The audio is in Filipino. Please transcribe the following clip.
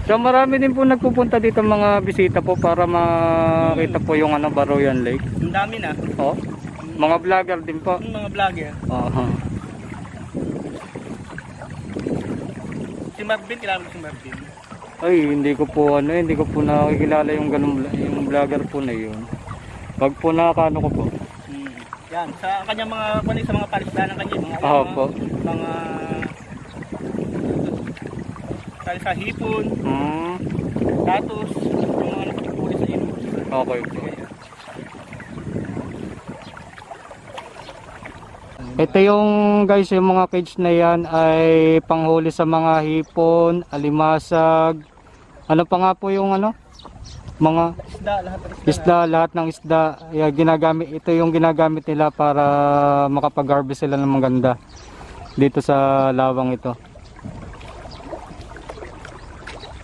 So marami din po nagpupunta dito mga bisita po para makita po yung ano, Baroyan Lake. Ang dami na. Oh. Mga vlogger din po. Yung mga vlogger. Aha. Si Marvin, kilala mo si Marvin? Ay, hindi ko po nakikilala yung ganung yung vlogger po na yun. Pag po nakakano ko po. Yan, sa kanyang mga sa mga palisdaan ng kanya, mga Po. mga tali sa hipon, datos, yung mga nakikipuli sa ino. Okay po. Ito yung guys, yung mga cage na yan ay panghuli sa mga hipon, alimasag. Ano pa nga po yung ano? Mga lahat ng isda. Ito yung ginagamit nila para makapag-harvest sila ng maganda dito sa lawang ito.